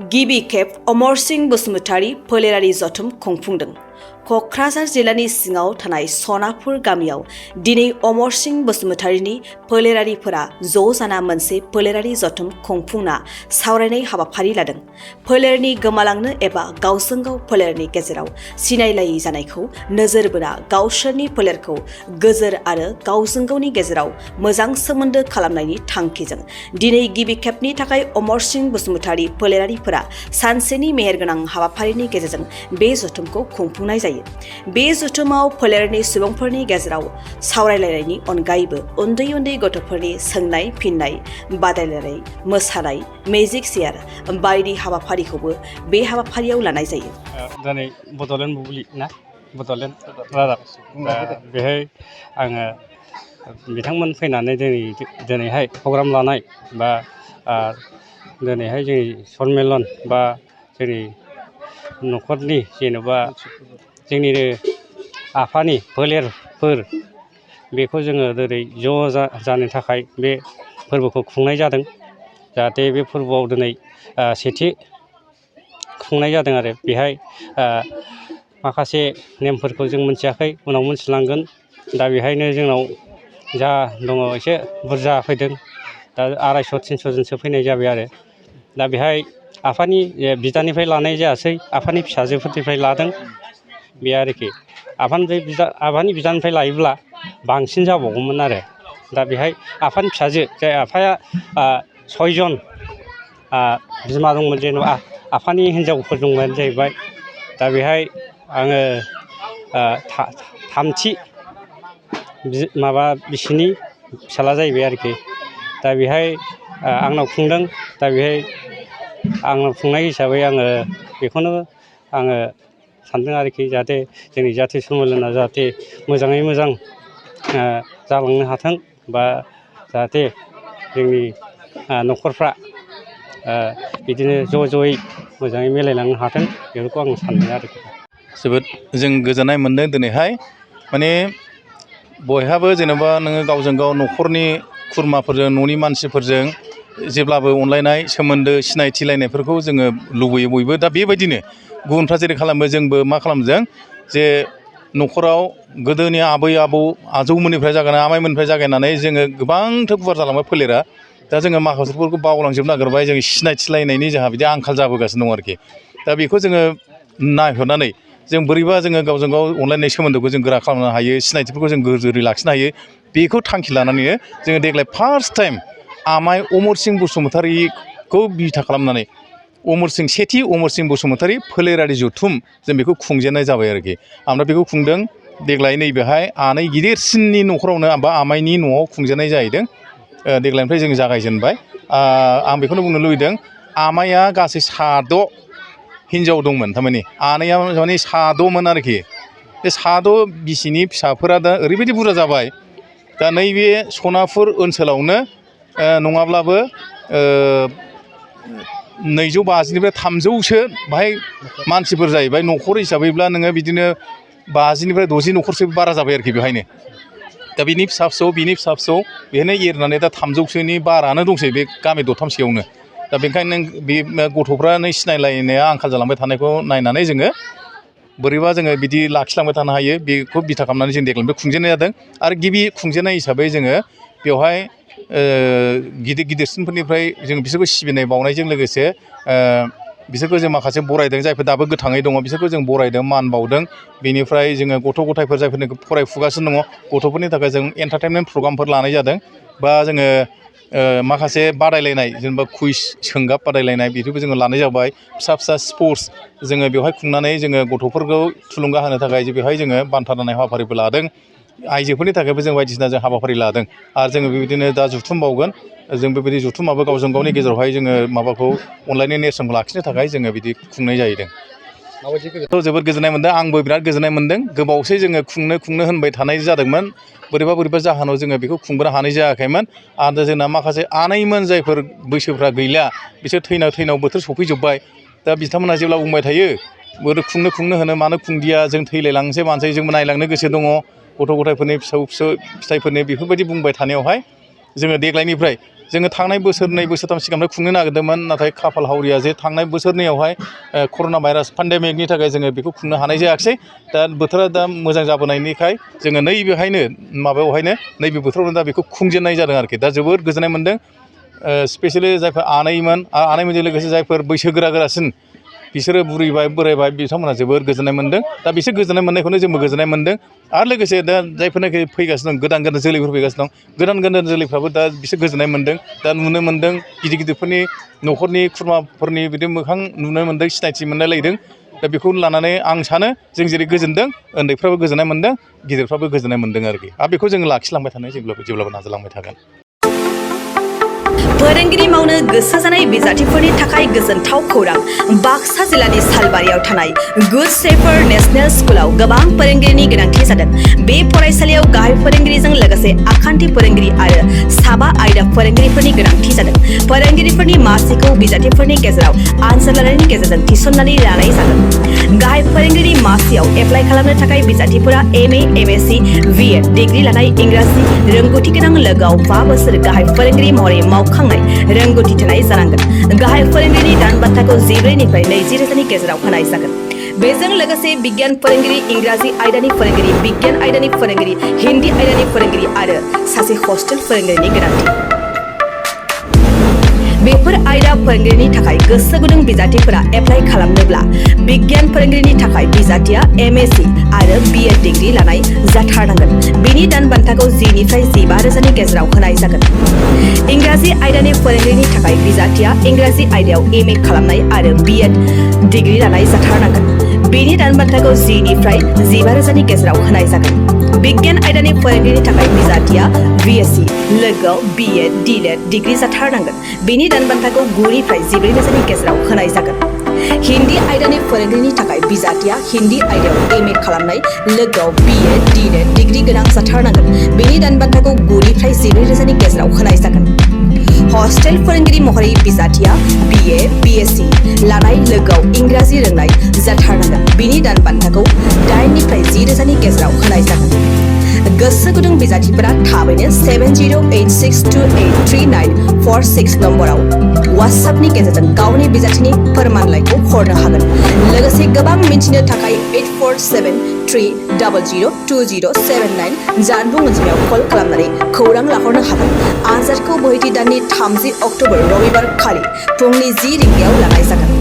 गिबि खेब अमरस बसुमतारी फोलेरारि जथुम खुंफुंदों। क'क्राझार जिल्लानि सिङाव थानाय सनापुर गामियाव दिनै अमरस बसुमतारीनि फोलेरारिफोरा ज' जाना मोनसे फोलेरारि जथुम खुंफुंना सावरायनाय हाबाफारि लादों। फोलेरनि गोमालांनो एबा गावजों गाव फोलेरनि गेजेराव सिनायलायै जानायखौ नोजोर बोना गावसोरनि फोलेरखौ गोजोर आरो गावजों गावनि गेजेराव मोजां सोमोन्दो खालामनायनि थांखिजों दिनै गिबि खेबनि थाखाय अमरस बसुमतारी फोलेरारिफोरा सानसेनि मेहेरगोनां हाबाफारिनि गेजेरजों बे जथुमखौ खुंफुंनाय जायो। बे जथुमाव फोलेरनि सुबुंफोरनि गेजेराव सावरायलायनायनि अनगायैबो उन्दै उन्दै गथ'फोरनि सोंनाय फिननाय बादायलायनाय, मोसानाय, मेजिक चेयार बायदि हाबाफारिखौबो बे हाबाफारियाव लानाय जायो। दिनै बड'लेण्ड बुब्लि ना बड'लेण्ड रादाब बेहाय आङो बिथांमोन फैनानै दिनैहाय प्रग्राम लानाय बा दिनैहाय जोंनि सनमेलन बा जोंनि न'खरनि जेनेबा जोंनिनो आफानि फोलेरफोर बेखौ जोङो दिनै ज' जानो थाखाय बे फोरबोखौ खुंनाय जादों। जाहाथे बे फोरबोआव दिनै सेथि खुंनाय जादों आरो बेहाय माखासे नेमफोरखौ जों मिथियाखै, उनाव मिथिलांगोन। दा बेहायनो जोंनाव जा दङ एसे बुरजा फैदों। दा 250-300 जनसो फैनाय जाबाय आरो दा बेहाय आफानि बिदानिफ्राय लानाय जायासै, आफानि फिसाजोफोरनिफ्राय लादों बे आरोखि। आफानि बिदानिफ्राय लायोब्ला बांसिन जाबावगौमोन आरो दा बेहाय आफानि फिसाजो जाय आफाया 6 जन बिमा दंमोन, जेनेबा आफानि हिन्जावफोर दंमोन जाहैबाय। दा बेहाय आङो थामथि बिसिनि फिसाला जाहैबाय आरोखि। दा बेहाय आंनाव खुंदों। दा बेहाय आंनाव खुंनाय हिसाबै आङो बेखौनो आङो सानदों आरोखि, जाहाथे जोंनि जाथि सम्मेलना जाहाथे मोजाङै मोजां जालांनो हाथों बा जाहाथे जोंनि न'खरफ्रा बिदिनो ज' ज'यै मोजाङै मिलायलांनो हाथों बेफोरखौ आं सानदों आरोखि। जोबोद जों गोजोननाय मोन्दों दिनैहाय। माने बयहाबो जेनेबा नोङो गावजों गाव न'खरनि खुरमाफोरजों, न'नि मानसिफोरजों जेब्लाबो अनलायनाय सोमोन्दो सिनायथिलायनायफोरखौ जोङो लुबैयो बयबो। दा बेबायदिनो गुबुनफ्रा जेरै खालामो जोंबो मा खालामदों जे न'खराव गोदोनि आबै आबौ आजौमोननिफ्राय जागायनानै आमाइमोननिफ्राय जागायनानै जोङो गोबांथार गुवार जालांबाय फोलेरा। दा जोङो माखासेफोरखौ बावलांजोबनो नागिरबाय। जों सिनायथिलायनायनि जोंहा बिदि आंखाल जाबोगासिनो दं आरोखि। दा बेखौ जोङो नायहरनानै जों बोरैबा जोङो गावजों गाव अनलायनाय सोमोन्दोखौ जों गोरा खालामनो हायो, सिनायथिफोरखौ जों गोजोरै लाखिनो हायो, बेखौ थांखि लानानैनो जोङो देग्लाय फार्स्ट टाइम आमाइ अमरस बसुमतारीखौ बिथा खालामनानै सेथि अमरस बसुमतारी फोलेरारि जथुम जों बेखौ खुंजेननाय जाबाय आरोखि। ओमफ्राय बेखौ खुंदों देग्लाय नैबेहाय आनै गिदिरसिननि न'खरावनो बा आमाइनि न'आव खुंजेननाय जाहैदों। देग्लायनिफ्राय जों जागायजेनबाय। आं बेखौनो बुंनो लुबैदों, आमाइया गासै 6 हिनजाव दंमोन, थारमाने आनैया माने 6मोन आरोखि। बे 6 बिसिनि फिसाफोरा दा ओरैबायदि बुरजा जाबाय। दा नैबे सनापुर ओनसोलावनो नङाब्लाबो 250निफ्राय 300सो बाहाय मानसिफोर जाहैबाय। न'खर हिसाबैब्ला नोङो बिदिनो 50निफ्राय 60 न'खरसो बारा जाबाय आरोखि बेवहायनो। दा बिनि फिसा फिसौ बेहायनो एरनानै दा 300सोनि बारानो दंसै बे गामि दरथामसेयावनो। दा बेनिखायनो बे गथ'फ्रानो सिनायलायनाया आंखाल जालांबाय थानायखौ नायनानै जोङो बोरैबा जोङो बिदि लाखिलांबाय थानो हायो बेखौ बिथा खालामनानै जों देग्लायनिफ्राय खुंजेननाय जादों। आरो गिबि खुंजेननाय हिसाबै जोङो बेवहाय गिदिरसिनफोरनिफ्राय जों बिसोरखौ सिबिनाय बावनायजों लोगोसे बिसोरखौ जों माखासे बरायदों। जायफोर दाबो गोथाङै दङ बिसोरखौ जों बरायदों, मान बावदों। बेनिफ्राय जोङो गथ' गथायफोर जायफोरनिखौ फरायफुगासिनो दङ गथ'फोरनि थाखाय जों एन्टारटेनमेन्ट प्रग्रामफोर लानाय जादों। बा जोङो माखासे बादायलायनाय जेनेबा कुइज सोंगाब बादायलायनाय बेफोरखौ जोङो लानाय जाबाय। फिसा फिसा स्पर्ट्स जोङो बेवहाय खुंनानै जोङो गथ'फोरखौ थुलुंगा होनो थाखाय बेवहाय जोङो बान्था राननाय हाबाफारिबो लादों। आइजोफोरनि थाखायबो जों बायदिसिना जों हाबाफारि लादों। आरो जोङो बेबायदिनो दा जुथुम बावगोन। जों बेबायदि जुथुमाबो गावजों गावनि गेजेरावहाय जोङो माबाखौ अनलायनाय नेरसोनखौ लाखिनो थाखाय जोङो बिदि खुंनाय जाहैदों। जोबोद गोजोननाय मोन्दों। आंबो बिराद गोजोननाय मोन्दों। गोबावसै जोङो खुंनो होनबाय थानाय जादोंमोन। बोरैबा जाहोनाव जोङो बेखौ खुंबोनो हानाय जायाखैमोन। आरो जोंना माखासे आनैमोन जायफोर बैसोफ्रा गैला बिसोर थैनाव बोथोर सफैजोब्बाय। दा बिथांमोनहा जेब्ला बुंबाय थायो बोरै खुंनो होनो, मानो खुंदिया, जों थैलायलांनोसै मानोसै, जोंबो नायलांनो गोसो दङ गथ' गथायफोरनि फिसाफोरनि बेफोरबायदि बुंबाय थानायावहाय जोङो देग्लायनिफ्राय जोङो थांनाय बोसोरनै बोसोरथाम सिगांनो खुंनो नागिरदोंमोन नाथाय खाफाल हावरिया जे थांनाय बोसोरनैयावहाय कर'ना भाइरास पेन्डेमिकनि थाखाय जोङो बेखौ खुंनो हानाय जायाखिसै दा बोथोरा दा मोजां जाबोनायनिखाय जोङो नैबेहायनो माबायावहायनो नैबे बोथोरावनो दा बेखौ खुंजेननाय जादों आरोखि दा जोबोद गोजोननाय मोन्दों स्पेसियेलि जायफोर आनैमोनजों लोगोसे जायफोर बैसो गोरासिन बिसोरो बुरैबाय बोरायबाय बिथांमोनहा जोबोद गोजोननाय मोन्दों दा बिसोर गोजोननाय मोननायखौनो जोंबो गोजोननाय मोन्दों आरो लोगोसे दा जायफोरनाखि फैगासिनो दं गोदान जोलैफोर फैगासिनो दं गोदान जोलैफ्राबो दा बिसोर गोजोननाय मोन्दों दा नुनो मोन्दों गिदिरफोरनि न'खरनि खुरमाफोरनि बिदि मोखां नुनो मोन्दों सिनायथि मोनलायलायदों दा बेखौ लानानै आं सानो जों जेरै गोजोनदों उन्दैफ्राबो गोजोननाय मोन्दों गिदिरफ्राबो गोजोननाय मोन्दों आरोखि आरो बेखौ जोङो लाखिलांबाय थानो जेब्लाबो नाजालांबाय थागोन फोरोंगिरि मावनो गोसो जानाय बिजाथिफोरनि थाखाय गोजोनथाव खौरां बाक्सा जिल्लानि सालबारियाव थानाय गुड शेफार्ड नेशनेल स्कुलाव गोबां फोरोंगिरिनि गोनांथि जादों बे फरायसालियाव गाहाय फोरोंगिरिजों लोगोसे आखान्थि फोरोंगिरि आरो साबा आयदा फोरोंगिरिफोरनि गोनांथि जादों फोरोंगिरिफोरनि मासिखौ बिजाथिफोरनि गेजेराव आनजादनि गेजेरजों थिसननानै लानाय जागोन गाहाय फोरोंगिरि मासियाव एप्लाइ खालामनो थाखाय बिजाथिफोरा एमए एमएससी बिएड डिग्री लानाय इंराजि रोंगौथि गोनां लोगोआव 5 बोसोर गाहाय फोरोंगिरि महरै मावखांनाय रोंगौथि थानाय जानांगोन गाहाय फोरोंगिरिनि दान बान्थाखौ 14निफ्राय 20 रोजानि गेजेराव होनाय जागोन बेजों लोगोसे बिगियान फोरोंगिरि इंराजि आयदानि फोरोंगिरि बिगियान आयदानि फोरोंगिरि हिन्दी आयदानि फोरोंगिरि आरो सासे हस्टेल फोरोंगिरिनि गोनांथि बेफोर आयदा फोरोंगिरिनि थाखाय गोसो गुदुं बिजाथिफोरा एप्लाइ खालामनोब्ला बिगियान फोरोंगिरिनि थाखाय बिजाथिया एमएससी आरो बिएड डिग्री लानाय जाथारनांगोन बेनि दान बान्थाखौ 10निफ्राय 15 रोजानि गेजेराव होनाय जागोन इंराजि आयदानि फोरोंगिरिनि थाखाय बिजाथिया इंराजि आयदायाव एमए खालामनाय आरो बिएड डिग्री लानाय जाथारनांगोन बेनि दान बान्थाखौ 10निफ्राय 15 रोजानि गेजेराव होनाय जागोन बिगियान आयदानि फोरोंगिरिनि थाखाय बिजाथिया बिएससी लोगोआव बिएड डीएड डिग्री जाथारनांगोन बेनि दान बान्थाखौ 9निफ्राय 14 रोजानि गेजेराव होनाय जागोन हिन्दी आयदानि फोरोंगिरिनि थाखाय बिजाथिया हिन्दी आयदायाव एमए खालामनाय लोगोआव बिएड डीएड डिग्री गोनां जाथारनांगोन बेनि दान बान्थाखौ 9निफ्राय 14 रोजानि गेजेराव होनाय जागोन हस्टेल फोरोंगिरि महरै बिजाथिया बिए बिएससी लानाय लोगोआव इंराजि रोंनाय जाथारनांगोन बेनि दान बान्थाखौ 8निफ्राय 10 रोजानि गेजेराव होनाय जागोन गोसो गुदुं बिजाथिफोरा थाबैनो 7086283946 नम्बराव WhatsAppनि गेजेरजों गावनि बिजाथिनि फोरमानलाइखौ हरनो हागोन लोगोसे गोबां मिन्थिनो थाखाय 8473002079 जानबुं अनजिमायाव कल खालामनानै खौरां लाहरनो हागोन आनजादखौ बोहैथि दाननि 30 अक्ट'बर रबिबार खालि फुंनि 10 रिंगायाव लानाय जागोन